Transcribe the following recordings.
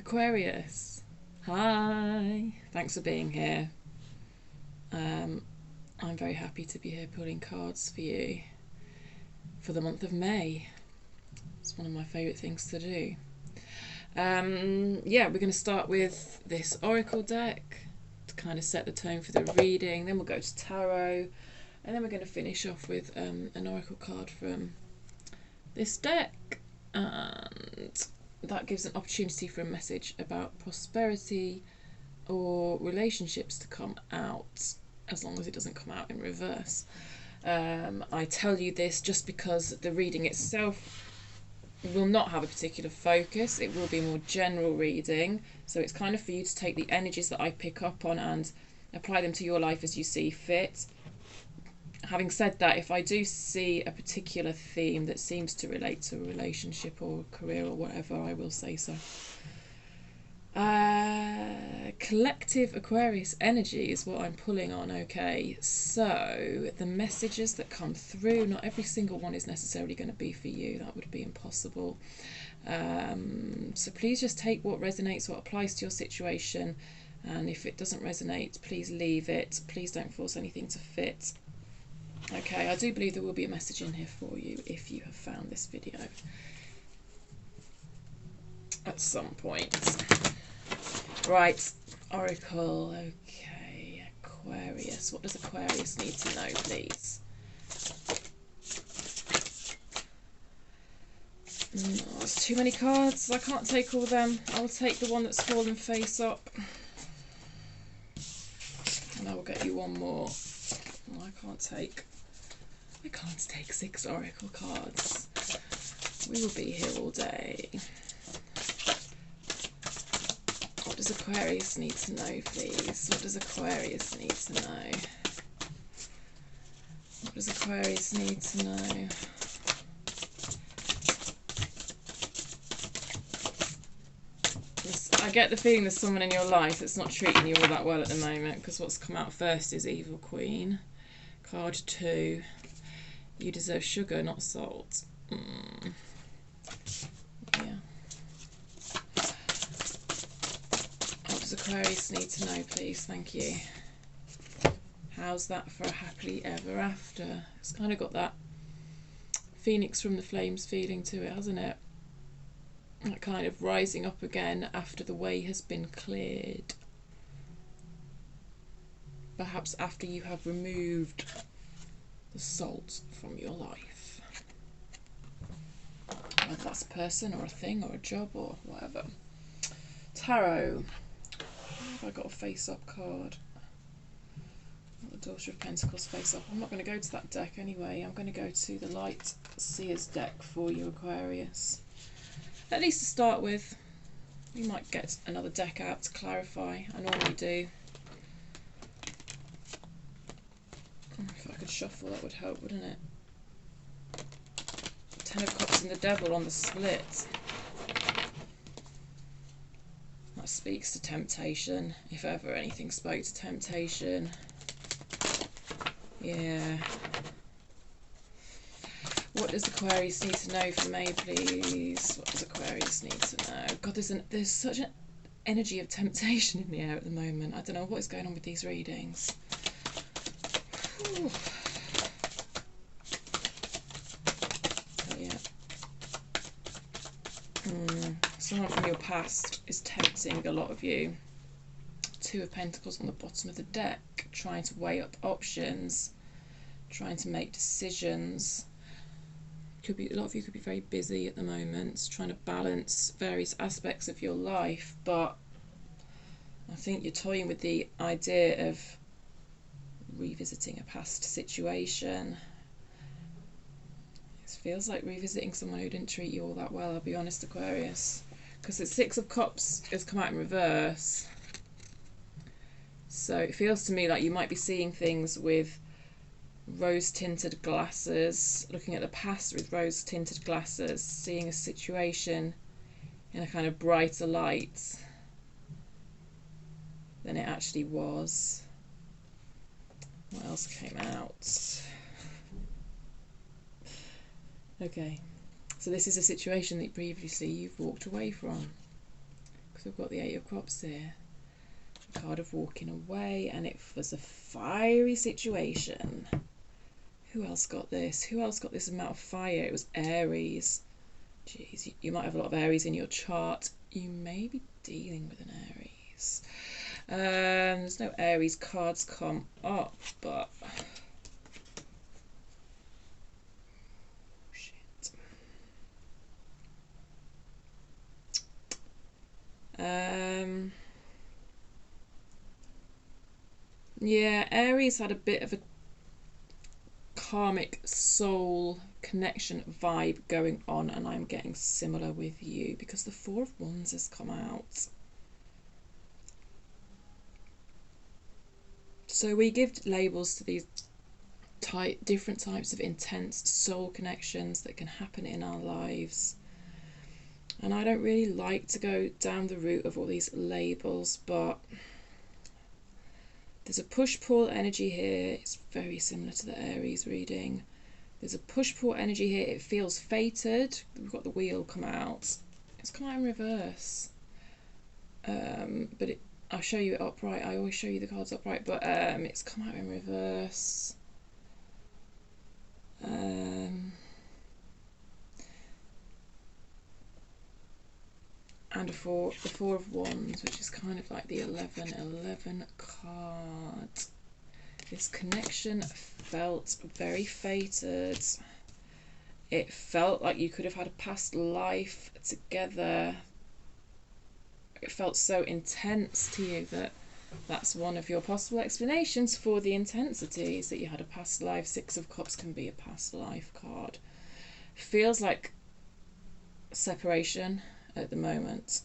Aquarius, hi, thanks for being here. I'm very happy to be here pulling cards for you for the month of May. It's one of my favourite things to do. Yeah, we're going to start with this oracle deck to kind of set the tone for the reading. Then we'll go to tarot, and then we're going to finish off with an oracle card from this deck, and that gives an opportunity for a message about prosperity or relationships to come out, as long as it doesn't come out in reverse. I tell you this just because the reading itself will not have a particular focus. It will be a more general reading, so it's kind of for you to take the energies that I pick up on and apply them to your life as you see fit. Having said that, if I do see a particular theme that seems to relate to a relationship or career or whatever, I will say so. Collective Aquarius energy is what I'm pulling on. Okay, so the messages that come through, not every single one is necessarily going to be for you. That would be impossible. So please just take what resonates, what applies to your situation, and if it doesn't resonate, please leave it. Please don't force anything to fit. Okay, I do believe there will be a message in here for you if you have found this video at some point. Right, Oracle. Okay, Aquarius. What does Aquarius need to know, please? Oh, there's too many cards. I can't take all of them. I'll take the one that's fallen face up. And I will get you one more. Oh, I can't take 6 Oracle cards. We will be here all day. What does Aquarius need to know, please? What does Aquarius need to know? What does Aquarius need to know? I get the feeling there's someone in your life that's not treating you all that well at the moment, because what's come out first is Evil Queen. Card 2. You deserve sugar, not salt. Yeah. What does Aquarius need to know, please? Thank you. How's that for a happily ever after? It's kind of got that Phoenix from the Flames feeling to it, hasn't it? That kind of rising up again after the way has been cleared. Perhaps after you have removed the salt from your life. Whether that's a person or a thing or a job or whatever. Tarot. Have I got a face-up card? The Daughter of Pentacles face-up. I'm not going to go to that deck anyway. I'm going to go to the Light Seers deck for you, Aquarius. At least to start with. We might get another deck out to clarify. I normally do. If I could shuffle, that would help, wouldn't it? 10 of Cups and the Devil on the split. That speaks to temptation, if ever anything spoke to temptation. Yeah. What does Aquarius need to know for May, please? What does Aquarius need to know? God, there's such an energy of temptation in the air at the moment. I don't know what is going on with these readings. Ooh. Oh, yeah. Someone from your past is tempting a lot of you. 2 of Pentacles on the bottom of the deck, trying to weigh up options, trying to make decisions. A lot of you could be very busy at the moment, trying to balance various aspects of your life, but I think you're toying with the idea of revisiting a past situation. It feels like revisiting someone who didn't treat you all that well, I'll be honest, Aquarius, because the 6 of Cups has come out in reverse. So it feels to me like you might be seeing things with rose-tinted glasses, looking at the past with rose-tinted glasses, seeing a situation in a kind of brighter light than it actually was. What else came out? Okay, so this is a situation that previously you've walked away from. because we've got the Eight of Cups here. A card of walking away, and it was a fiery situation. Who else got this? Who else got this amount of fire? It was Aries. Jeez, you might have a lot of Aries in your chart. You may be dealing with an Aries. There's no Aries cards come up, but shit. Yeah, Aries had a bit of a karmic soul connection vibe going on, and I'm getting similar with you because the Four of Wands has come out. So we give labels to these different types of intense soul connections that can happen in our lives. And I don't really like to go down the route of all these labels, but there's a push-pull energy here. It's very similar to the Aries reading. There's a push-pull energy here. It feels fated. We've got the wheel come out. It's come out in reverse. But I'll show you it upright. I always show you the cards upright, but it's come out in reverse. And the Four of Wands, which is kind of like the 11 card. This connection felt very fated. It felt like you could have had a past life together. It felt so intense to you that that's one of your possible explanations for the intensity, is that you had a past life. Six of Cups can be a past life card. Feels like separation at the moment.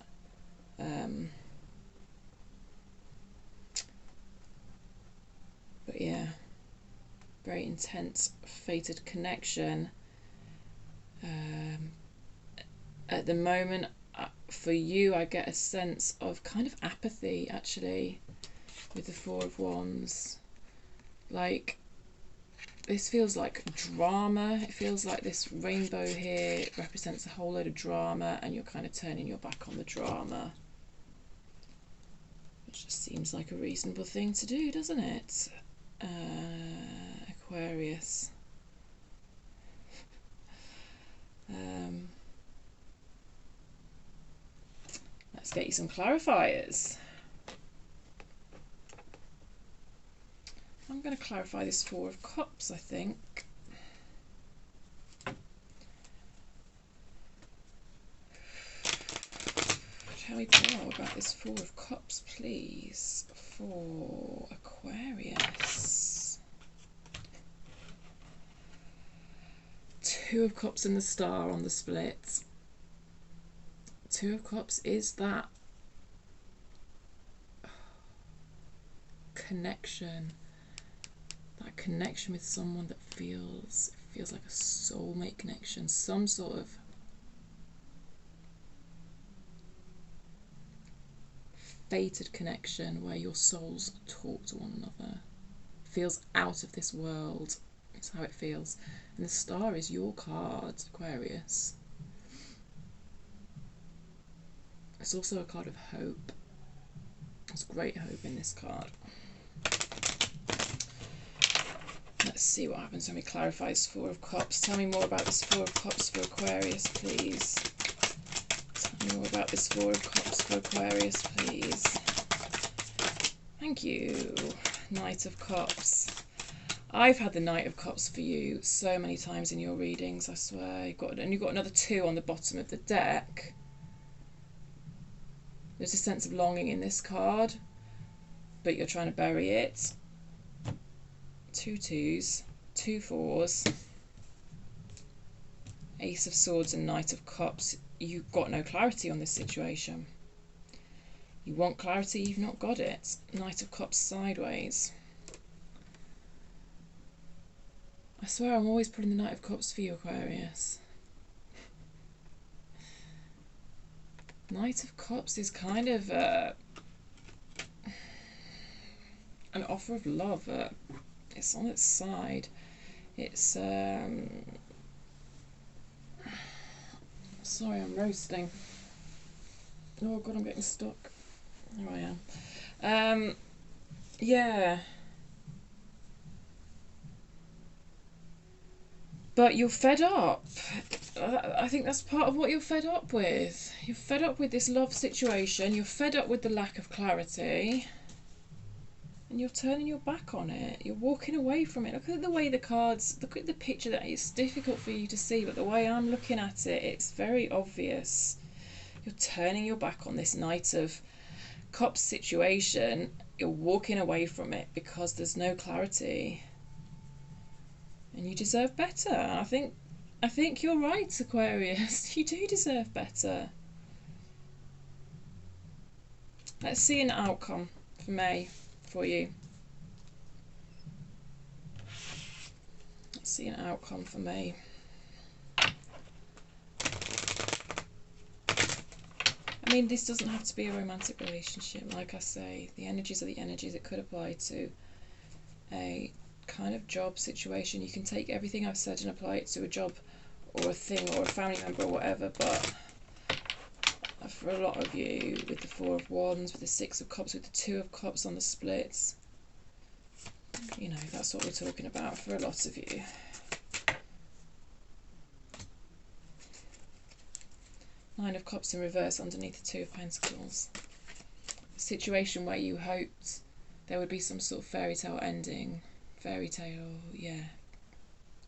But yeah, very intense fated connection. At the moment, for you, I get a sense of kind of apathy actually with the Four of Wands. Like, this feels like drama. It feels like this rainbow here represents a whole load of drama, and you're kind of turning your back on the drama. Which just seems like a reasonable thing to do, doesn't it? Aquarius. Let's get you some clarifiers. I'm going to clarify this Four of Cups, I think. Tell me more about this Four of Cups, please, for Aquarius. Two of Cups and the Star on the split. Two of Cups is that connection. That connection with someone that feels like a soulmate connection, some sort of fated connection where your souls talk to one another. Feels out of this world. It's how it feels. And the Star is your card, Aquarius. It's also a card of hope. There's great hope in this card. Let's see what happens when we clarify this Four of Cups. Tell me more about this Four of Cups for Aquarius, please. Tell me more about this Four of Cups for Aquarius, please. Thank you. Knight of Cups. I've had the Knight of Cups for you so many times in your readings, I swear. And you've got another two on the bottom of the deck. There's a sense of longing in this card, but you're trying to bury it. Two twos, two fours, Ace of Swords and Knight of Cups. You've got no clarity on this situation. You want clarity, you've not got it. Knight of Cups sideways. I swear I'm always putting the Knight of Cups for you, Aquarius. Knight of Cups is kind of an offer of love. It's on its side. It's sorry, I'm roasting. Oh god, I'm getting stuck. Here I am. Yeah. But you're fed up. I think that's part of what you're fed up with. You're fed up with this love situation. You're fed up with the lack of clarity. And you're turning your back on it. You're walking away from it. Look at the way the cards, look at the picture. That it's difficult for you to see, but the way I'm looking at it, it's very obvious. You're turning your back on this Knight of Cups situation. You're walking away from it because there's no clarity. And you deserve better. I think you're right, Aquarius. You do deserve better. Let's see an outcome for May for you. Let's see an outcome for May. I mean, this doesn't have to be a romantic relationship. Like I say, the energies are the energies. It could apply to a kind of job situation. You can take everything I've said and apply it to a job or a thing or a family member or whatever, but for a lot of you, with the Four of Wands, with the Six of Cups, with the Two of Cups on the splits, you know, that's what we're talking about for a lot of you. Nine of Cups in reverse underneath the Two of Pentacles. A situation where you hoped there would be some sort of fairy tale ending. Fairy tale, yeah.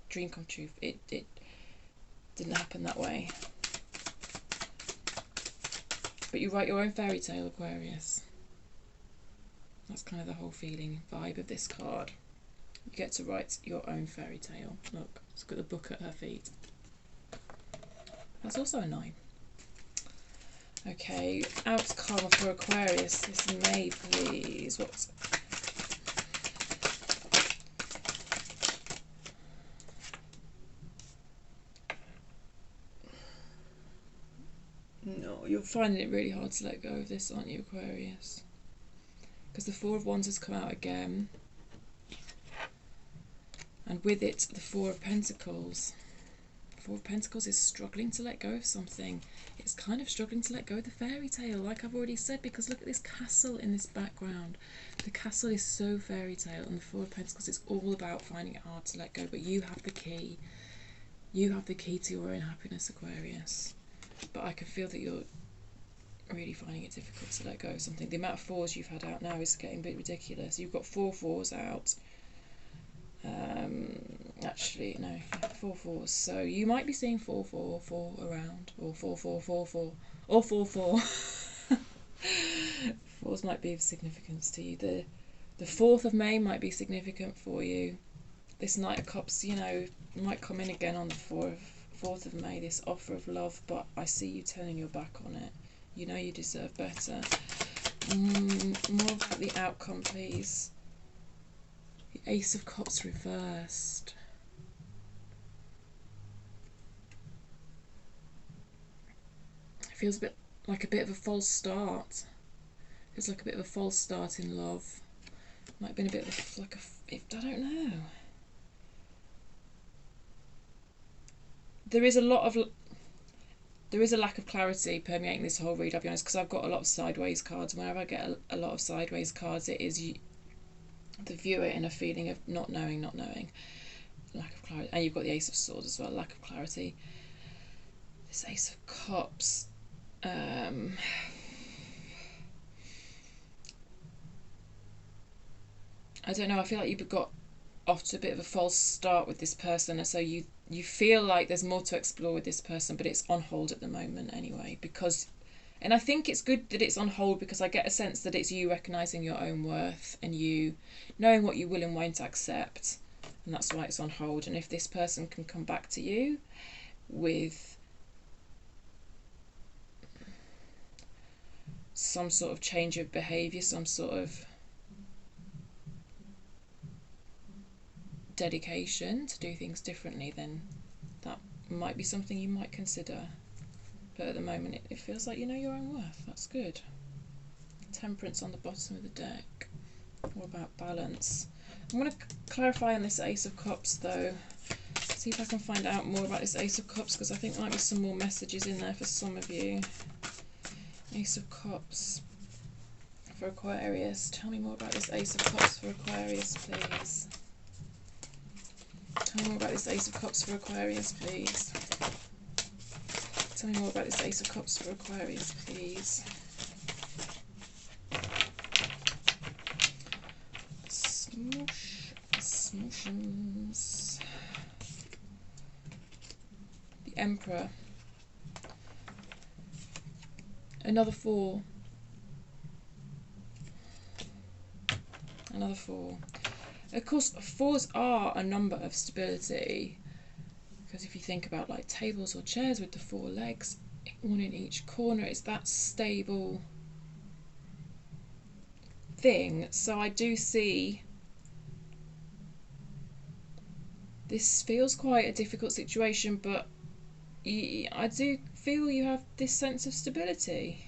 Dream come true. It didn't happen that way. But you write your own fairy tale, Aquarius. That's kind of the whole feeling, vibe of this card. You get to write your own fairy tale. Look, it's got the book at her feet. That's also a 9. Okay, outcome for Aquarius this May, please. What's... No, you're finding it really hard to let go of this, aren't you, Aquarius? Because the Four of Wands has come out again. And with it, the Four of Pentacles. The Four of Pentacles is struggling to let go of something. It's kind of struggling to let go of the fairy tale, like I've already said, because look at this castle in this background. The castle is so fairy tale, and the Four of Pentacles is all about finding it hard to let go, but you have the key. You have the key to your own happiness, Aquarius. But I can feel that you're really finding it difficult to let go of something. The amount of 4s you've had out now is getting a bit ridiculous. You've got 4 4s out. Actually, no, 4 4s. So you might be seeing 4 4 4 around, or 4 4 4 4, or 4 4. 4s might be of significance to you. The 4th of May might be significant for you. This Knight of Cups, you know, might come in again on the 4th of May, this offer of love, but I see you turning your back on it. You know you deserve better. More about the outcome, please. The Ace of Cups reversed. It feels a bit of a false start. Feels like a bit of a false start in love. Might have been a bit of I don't know. There is a lack of clarity permeating this whole read, I'll be honest, because I've got a lot of sideways cards. Whenever I get a lot of sideways cards, it is the viewer in a feeling of not knowing, lack of clarity. And you've got the Ace of Swords as well, lack of clarity. This Ace of Cups, I don't know, I feel like you've got off to a bit of a false start with this person, and so you feel like there's more to explore with this person, but it's on hold at the moment anyway, and I think it's good that it's on hold, because I get a sense that it's you recognising your own worth and you knowing what you will and won't accept, and that's why it's on hold. And if this person can come back to you with some sort of change of behaviour, some sort of dedication to do things differently, then that might be something you might consider. But at the moment it feels like you know your own worth. That's good. Temperance on the bottom of the deck. All about balance. I'm going to clarify on this Ace of Cups though. See if I can find out more about this Ace of Cups, because I think there might be some more messages in there for some of you. Ace of Cups for Aquarius. Tell me more about this Ace of Cups for Aquarius, please. Tell me more about this Ace of Cups for Aquarius, please. Tell me more about this Ace of Cups for Aquarius, please. Smoosh, smooshums. The Emperor. Another 4. Another 4. Of course, 4s are a number of stability, because if you think about like tables or chairs with the 4 legs, one in each corner, it's that stable thing. So I do see this feels quite a difficult situation, but I do feel you have this sense of stability,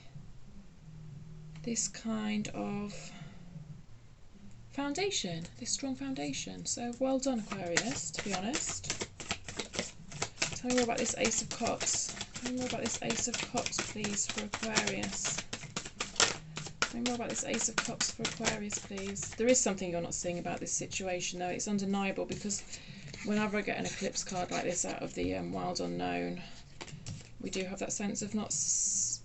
this kind of foundation, this strong foundation. So well done, Aquarius, to be honest. Tell me more about this Ace of Cups. Tell me more about this Ace of Cups, please, for Aquarius. Tell me more about this Ace of Cups for Aquarius, please. There is something you're not seeing about this situation, though. It's undeniable, because whenever I get an eclipse card like this out of the wild unknown, we do have that sense of not some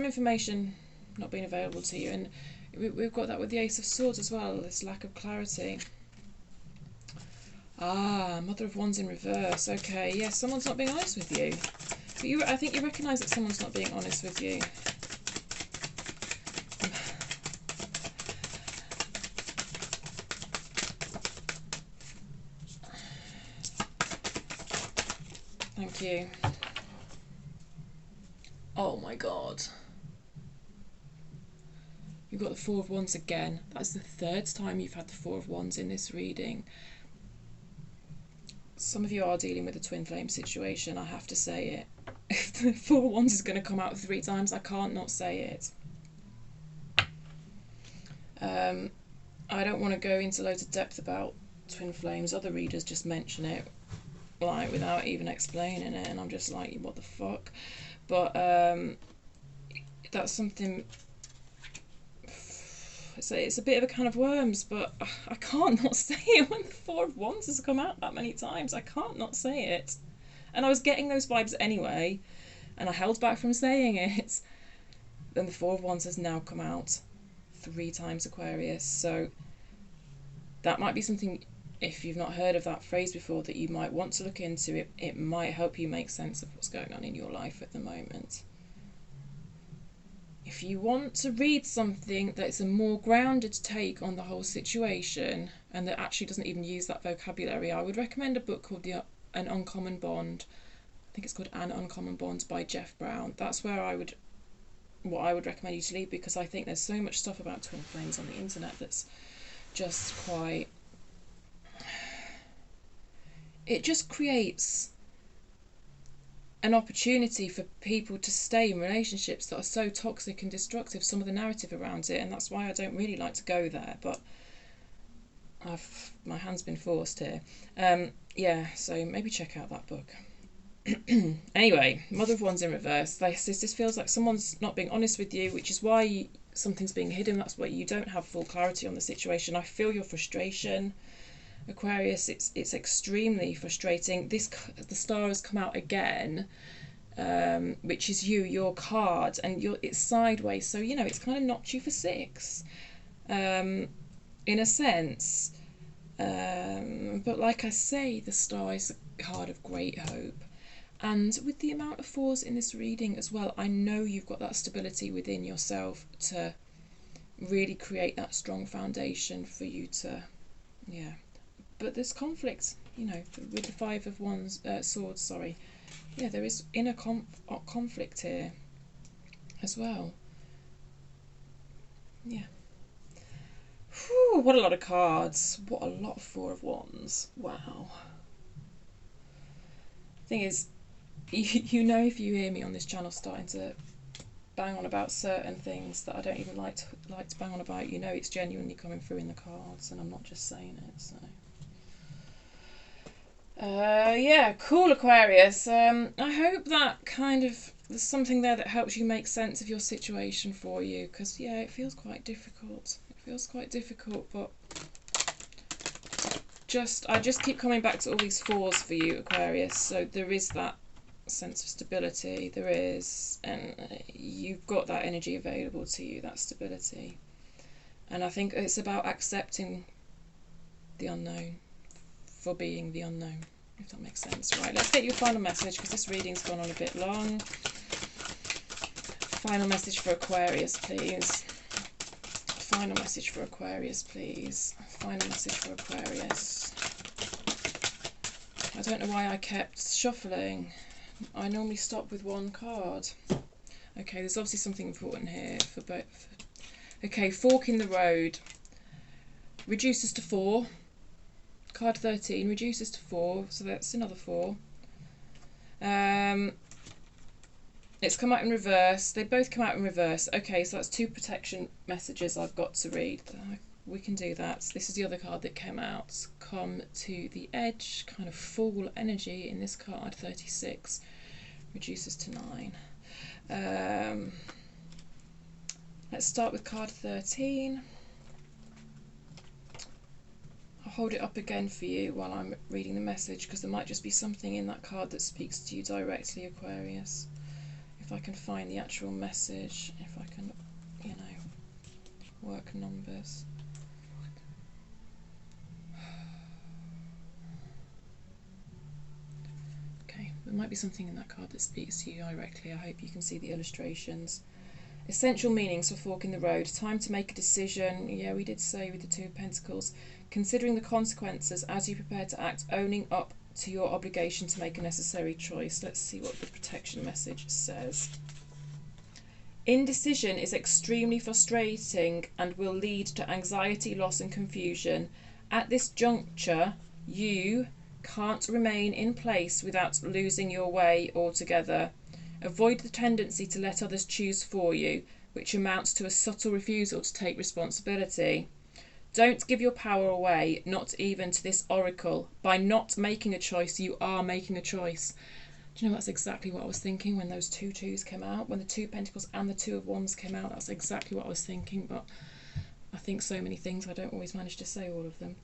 information not being available to you, and we've got that with the Ace of Swords as well, this lack of clarity. Ah, Mother of Wands in reverse. Okay, yes, someone's not being honest with you. But I think you recognise that someone's not being honest with you. Thank you. Oh my God. You've got the 4 of Wands again. That's the 3rd time you've had the 4 of Wands in this reading. Some of you are dealing with a twin flame situation, I have to say it. If the 4 of Wands is going to come out 3 times, I can't not say it. I don't want to go into loads of depth about twin flames. Other readers just mention it, like, without even explaining it, and I'm just like, what the fuck? But that's something. It's a bit of a can of worms, but I can't not say it when the 4 of Wands has come out that many times. I can't not say it. And I was getting those vibes anyway, and I held back from saying it. Then the 4 of Wands has now come out 3 times, Aquarius. So that might be something, if you've not heard of that phrase before, that you might want to look into. It might help you make sense of what's going on in your life at the moment. If you want to read something that's a more grounded take on the whole situation, and that actually doesn't even use that vocabulary, I would recommend a book called An Uncommon Bond. I think it's called An Uncommon Bond by Jeff Brown. That's where I would recommend you to read, because I think there's so much stuff about twin flames on the internet that's just quite... It just creates an opportunity for people to stay in relationships that are so toxic and destructive, some of the narrative around it, and that's why I don't really like to go there, but my hand's been forced here. Yeah, so maybe check out that book. Anyway, Mother of Wands in reverse. This feels like someone's not being honest with you, which is why something's being hidden. That's why you don't have full clarity on the situation. I feel your frustration, Aquarius. It's extremely frustrating. The star has come out again, which is your card, and it's sideways, so it's kind of knocked you for 6, in a sense. But like I say, the star is a card of great hope, and with the amount of 4s in this reading as well, I know you've got that stability within yourself to really create that strong foundation for you to, yeah. But there's conflict, with the 5 of Swords, sorry. Yeah, there is inner conflict here as well. Yeah. Whew, what a lot of cards. What a lot of 4 of Wands. Wow. Thing is, if you hear me on this channel starting to bang on about certain things that I don't even like to bang on about, it's genuinely coming through in the cards, and I'm not just saying it, so... yeah, cool, Aquarius. I hope that kind of there's something there that helps you make sense of your situation for you, because yeah, it feels quite difficult. It feels quite difficult, but I just keep coming back to all these fours for you, Aquarius. So there is that sense of stability, there is, and you've got that energy available to you, that stability. And I think it's about accepting the unknown for being the unknown, if that makes sense. Right, let's get your final message, because this reading's gone on a bit long. Final message for Aquarius, please. Final message for Aquarius, please. Final message for Aquarius. I don't know why I kept shuffling. I normally stop with one card. Okay, there's obviously something important here for both. Okay, fork in the road. Reduces to 4. Card 13 reduces to 4, so that's another 4. It's come out in reverse. They both come out in reverse. Okay, so that's 2 protection messages I've got to read. We can do that. This is the other card that came out. Come to the edge, kind of full energy in this card. 36 reduces to 9. Let's start with card 13. I'll hold it up again for you while I'm reading the message, because there might just be something in that card that speaks to you directly, Aquarius. If I can find the actual message, if I can, you know, work numbers. Okay, there might be something in that card that speaks to you directly. I hope you can see the illustrations. Essential meanings for fork in the road. Time to make a decision. Yeah, we did say with the 2 of Pentacles. Considering the consequences as you prepare to act, owning up to your obligation to make a necessary choice. Let's see what the protection message says. Indecision is extremely frustrating and will lead to anxiety, loss and confusion. At this juncture, you can't remain in place without losing your way altogether. Avoid the tendency to let others choose for you, which amounts to a subtle refusal to take responsibility. Don't give your power away, not even to this oracle. By not making a choice, you are making a choice. Do you know, that's exactly what I was thinking when those 2 twos came out, when the 2 of Pentacles and the 2 of Wands came out. That's exactly what I was thinking, but I think so many things, I don't always manage to say all of them.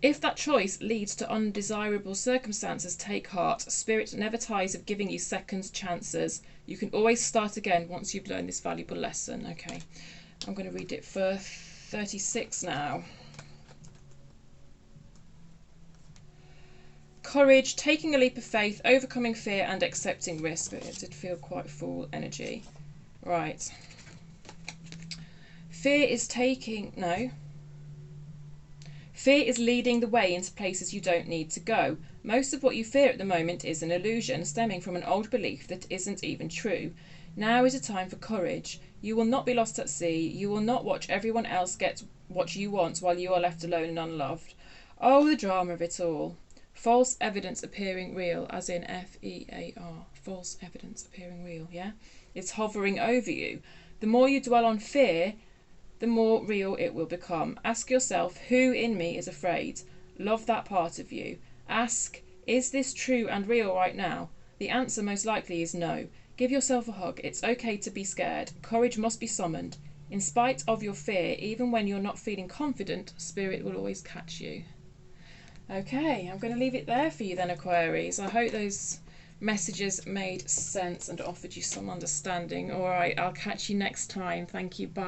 If that choice leads to undesirable circumstances, take heart. Spirit never tires of giving you second chances. You can always start again once you've learned this valuable lesson. Okay, I'm going to read it for 36 now. Courage, taking a leap of faith, overcoming fear and accepting risk. It did feel quite full energy. Right. Fear is leading the way into places you don't need to go. Most of what you fear at the moment is an illusion, stemming from an old belief that isn't even true. Now is a time for courage. You will not be lost at sea. You will not watch everyone else get what you want while you are left alone and unloved. Oh, the drama of it all. False evidence appearing real, as in F-E-A-R. False evidence appearing real, yeah? It's hovering over you. The more you dwell on fear, the more real it will become. Ask yourself, who in me is afraid? Love that part of you. Ask, is this true and real right now? The answer most likely is no. Give yourself a hug. It's okay to be scared. Courage must be summoned. In spite of your fear, even when you're not feeling confident, Spirit will always catch you. Okay, I'm going to leave it there for you then, Aquarius. I hope those messages made sense and offered you some understanding. All right, I'll catch you next time. Thank you. Bye.